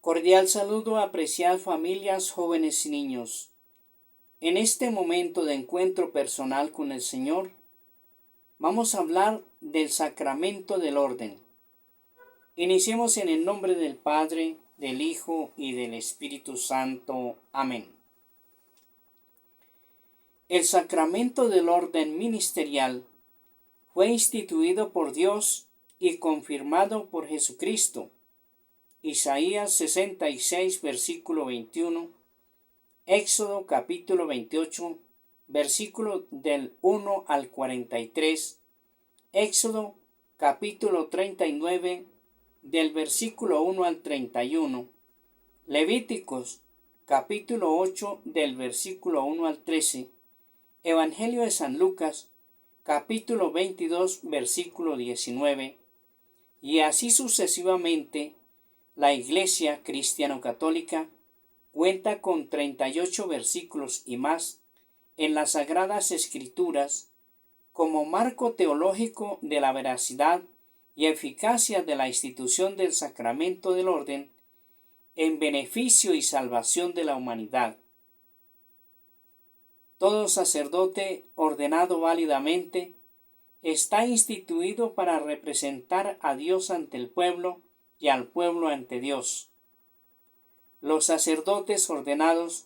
Cordial saludo, apreciadas familias, jóvenes y niños. En este momento de encuentro personal con el Señor, vamos a hablar del sacramento del orden. Iniciemos en el nombre del Padre, del Hijo y del Espíritu Santo. Amén. El sacramento del orden ministerial fue instituido por Dios y confirmado por Jesucristo. Isaías 66, versículo 21, Éxodo capítulo 28, versículo del 1 al 43, Éxodo capítulo 39, del versículo 1 al 31, Levíticos capítulo 8, del versículo 1 al 13, Evangelio de San Lucas capítulo 22, versículo 19, y así sucesivamente. La Iglesia Cristiano-Católica cuenta con 38 versículos y más en las Sagradas Escrituras como marco teológico de la veracidad y eficacia de la institución del sacramento del orden en beneficio y salvación de la humanidad. Todo sacerdote ordenado válidamente está instituido para representar a Dios ante el pueblo y al pueblo ante Dios. Los sacerdotes ordenados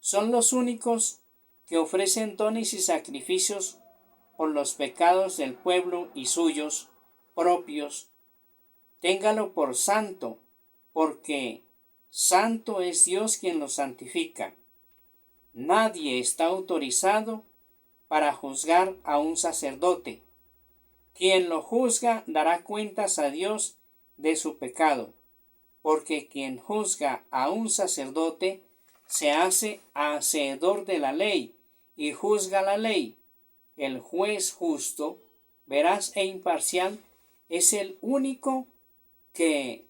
son los únicos que ofrecen dones y sacrificios por los pecados del pueblo y suyos propios. Téngalo por santo, porque santo es Dios quien lo santifica. Nadie está autorizado para juzgar a un sacerdote. Quien lo juzga dará cuentas a Dios de su pecado, porque quien juzga a un sacerdote se hace hacedor de la ley y juzga la ley. El juez justo, veraz e imparcial es el único que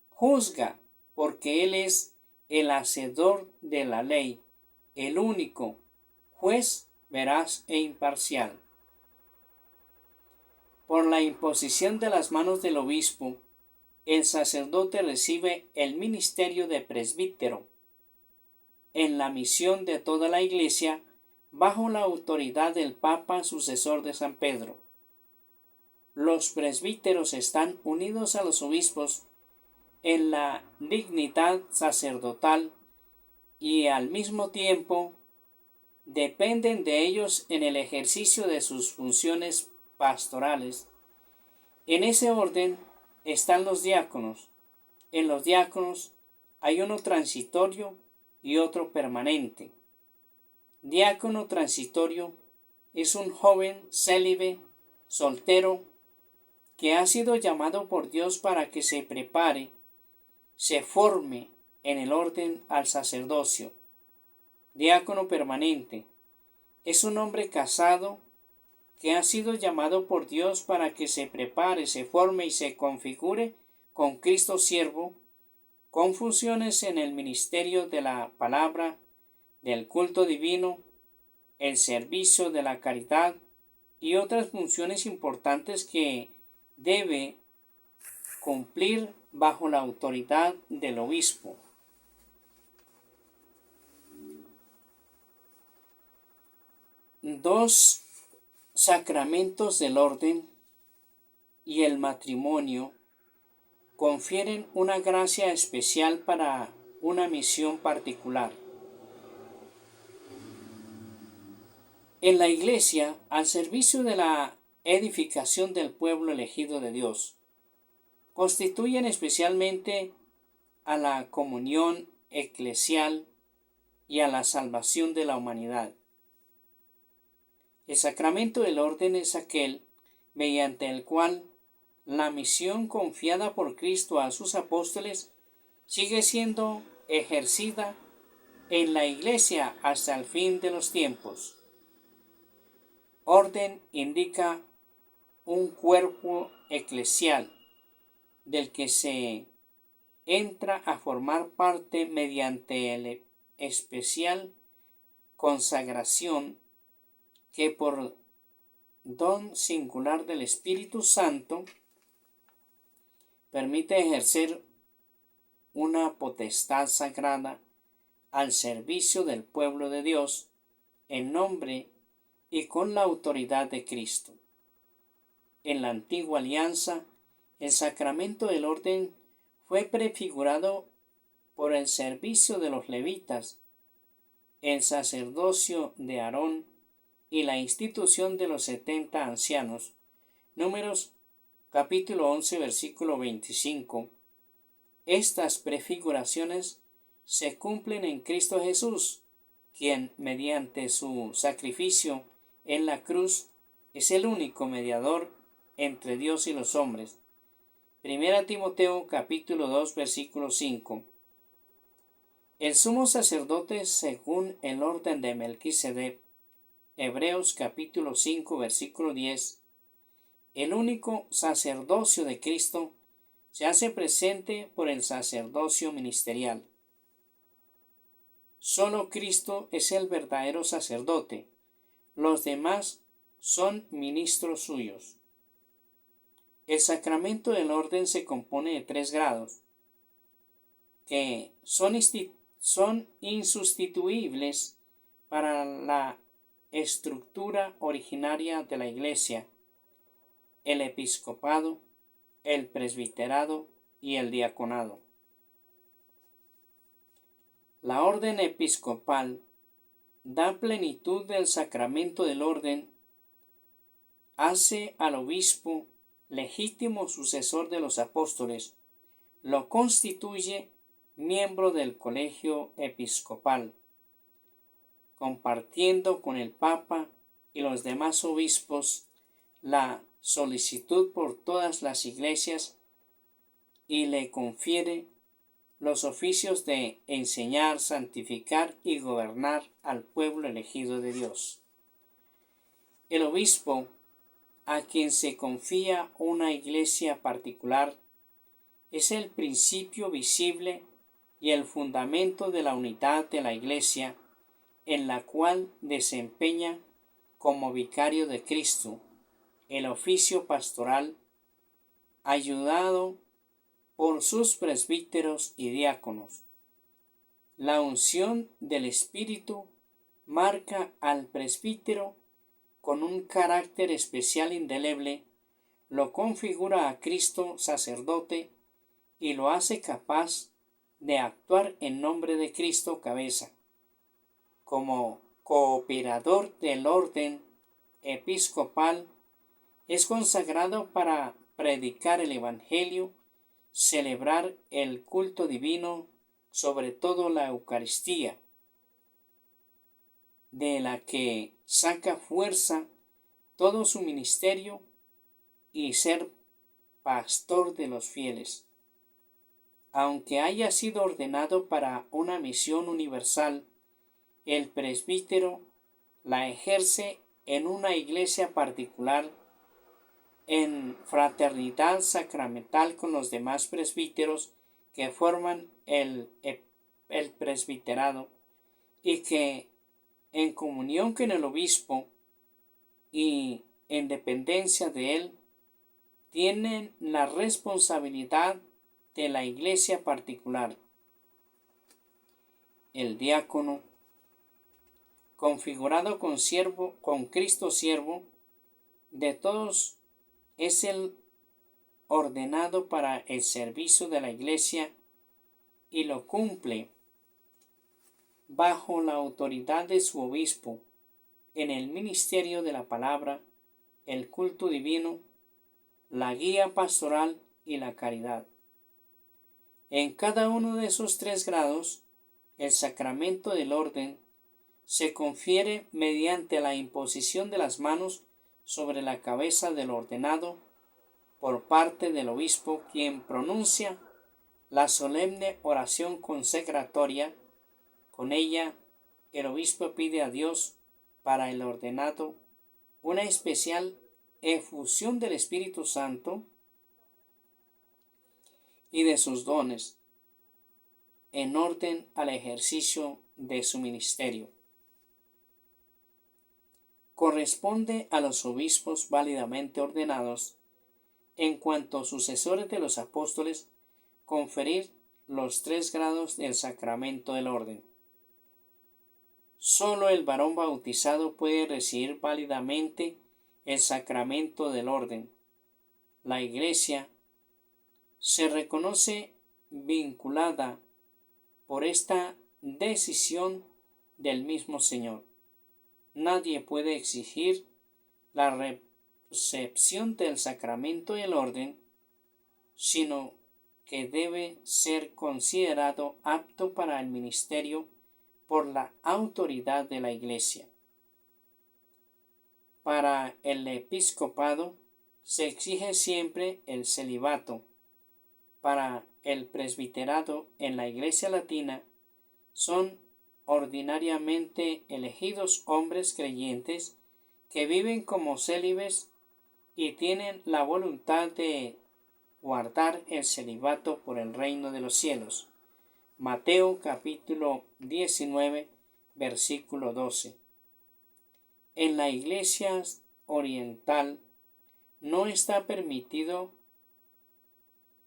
juzga, porque él es el hacedor de la ley, el único juez veraz e imparcial. Por la imposición de las manos del obispo, el sacerdote recibe el ministerio de presbítero en la misión de toda la Iglesia bajo la autoridad del Papa sucesor de San Pedro. Los presbíteros están unidos a los obispos en la dignidad sacerdotal y al mismo tiempo dependen de ellos en el ejercicio de sus funciones pastorales. En ese orden están los diáconos. En los diáconos hay uno transitorio y otro permanente. Diácono transitorio es un joven célibe, soltero, que ha sido llamado por Dios para que se prepare, se forme en el orden al sacerdocio. Diácono permanente es un hombre casado que ha sido llamado por Dios para que se prepare, se forme y se configure con Cristo siervo, con funciones en el ministerio de la palabra, del culto divino, el servicio de la caridad y otras funciones importantes que debe cumplir bajo la autoridad del obispo. Dos sacramentos del orden y el matrimonio confieren una gracia especial para una misión particular. En la Iglesia, al servicio de la edificación del pueblo elegido de Dios, constituyen especialmente a la comunión eclesial y a la salvación de la humanidad. El sacramento del orden es aquel mediante el cual la misión confiada por Cristo a sus apóstoles sigue siendo ejercida en la Iglesia hasta el fin de los tiempos. Orden indica un cuerpo eclesial del que se entra a formar parte mediante la especial consagración que por don singular del Espíritu Santo permite ejercer una potestad sagrada al servicio del pueblo de Dios en nombre y con la autoridad de Cristo. En la antigua alianza, el sacramento del orden fue prefigurado por el servicio de los levitas, el sacerdocio de Aarón y la institución de los 70 ancianos. Números capítulo 11 versículo 25. Estas prefiguraciones se cumplen en Cristo Jesús, quien mediante su sacrificio en la cruz es el único mediador entre Dios y los hombres. Primera Timoteo capítulo 2 versículo 5. El sumo sacerdote según el orden de Melquisedec. Hebreos capítulo 5 versículo 10. El único sacerdocio de Cristo se hace presente por el sacerdocio ministerial. Solo Cristo es el verdadero sacerdote. Los demás son ministros suyos. El sacramento del orden se compone de 3 grados, que son insustituibles para la estructura originaria de la Iglesia: el episcopado, el presbiterado y el diaconado. La orden episcopal da plenitud del sacramento del orden, hace al obispo legítimo sucesor de los apóstoles, lo constituye miembro del colegio episcopal, compartiendo con el Papa y los demás obispos la solicitud por todas las iglesias, y le confiere los oficios de enseñar, santificar y gobernar al pueblo elegido de Dios. El obispo, a quien se confía una iglesia particular, es el principio visible y el fundamento de la unidad de la iglesia, en la cual desempeña como vicario de Cristo el oficio pastoral, ayudado por sus presbíteros y diáconos. La unción del Espíritu marca al presbítero con un carácter especial indeleble, lo configura a Cristo sacerdote y lo hace capaz de actuar en nombre de Cristo cabeza. Como cooperador del orden episcopal, es consagrado para predicar el Evangelio, celebrar el culto divino, sobre todo la Eucaristía, de la que saca fuerza todo su ministerio, y ser pastor de los fieles. Aunque haya sido ordenado para una misión universal, el presbítero la ejerce en una iglesia particular, en fraternidad sacramental con los demás presbíteros que forman el presbiterado, y que en comunión con el obispo y en dependencia de él tienen la responsabilidad de la iglesia particular. El diácono, configurado con Cristo siervo de todos, es el ordenado para el servicio de la iglesia y lo cumple bajo la autoridad de su obispo en el ministerio de la palabra, el culto divino, la guía pastoral y la caridad. En cada uno de esos 3 grados, el sacramento del orden se confiere mediante la imposición de las manos sobre la cabeza del ordenado por parte del obispo, quien pronuncia la solemne oración consecratoria. Con ella, el obispo pide a Dios para el ordenado una especial efusión del Espíritu Santo y de sus dones, en orden al ejercicio de su ministerio. Corresponde a los obispos válidamente ordenados, en cuanto sucesores de los apóstoles, conferir los 3 grados del sacramento del orden. Solo el varón bautizado puede recibir válidamente el sacramento del orden. La Iglesia se reconoce vinculada por esta decisión del mismo Señor. Nadie puede exigir la recepción del sacramento del orden, sino que debe ser considerado apto para el ministerio por la autoridad de la Iglesia. Para el episcopado se exige siempre el celibato. Para el presbiterado en la Iglesia latina son ordinariamente elegidos hombres creyentes que viven como célibes y tienen la voluntad de guardar el celibato por el reino de los cielos. Mateo capítulo 19, versículo 12. En la Iglesia oriental no está permitido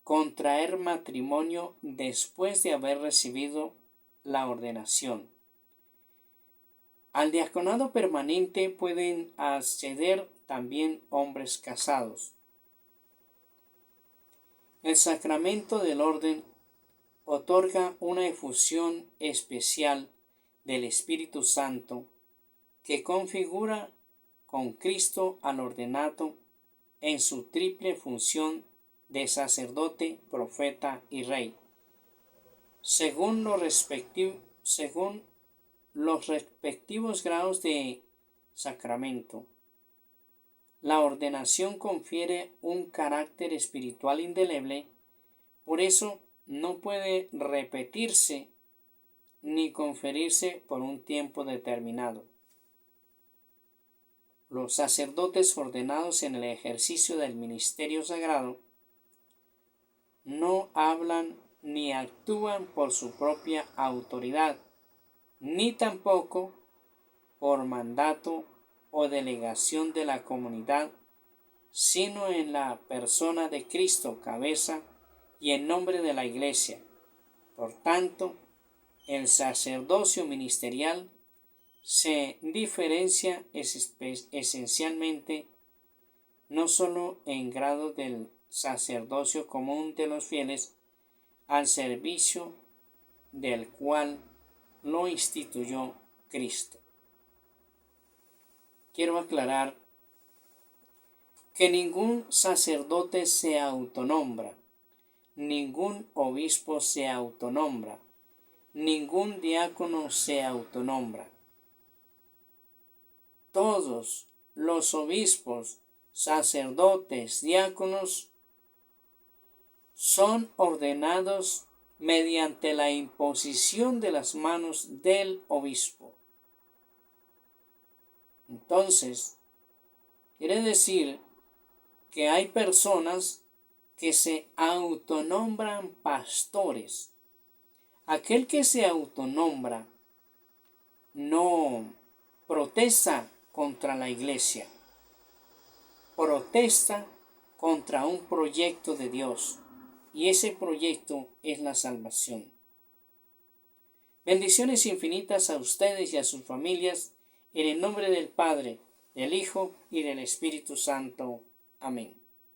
contraer matrimonio después de haber recibido la ordenación. Al diaconado permanente pueden acceder también hombres casados. El sacramento del orden otorga una efusión especial del Espíritu Santo que configura con Cristo al ordenado en su triple función de sacerdote, profeta y rey, según los respectivos grados de sacramento. La ordenación confiere un carácter espiritual indeleble, por eso no puede repetirse ni conferirse por un tiempo determinado. Los sacerdotes ordenados en el ejercicio del ministerio sagrado no hablan ni actúan por su propia autoridad, ni tampoco por mandato o delegación de la comunidad, sino en la persona de Cristo, cabeza, y en nombre de la Iglesia. Por tanto, el sacerdocio ministerial se diferencia esencialmente no sólo en grado del sacerdocio común de los fieles, al servicio del cual lo instituyó Cristo. Quiero aclarar que ningún sacerdote se autonombra, ningún obispo se autonombra, ningún diácono se autonombra. Todos los obispos, sacerdotes, diáconos son ordenados mediante la imposición de las manos del obispo. Entonces, quiere decir que hay personas que se autonombran pastores. Aquel que se autonombra no protesta contra la Iglesia, protesta contra un proyecto de Dios, y ese proyecto es la salvación. Bendiciones infinitas a ustedes y a sus familias, en el nombre del Padre, del Hijo y del Espíritu Santo. Amén.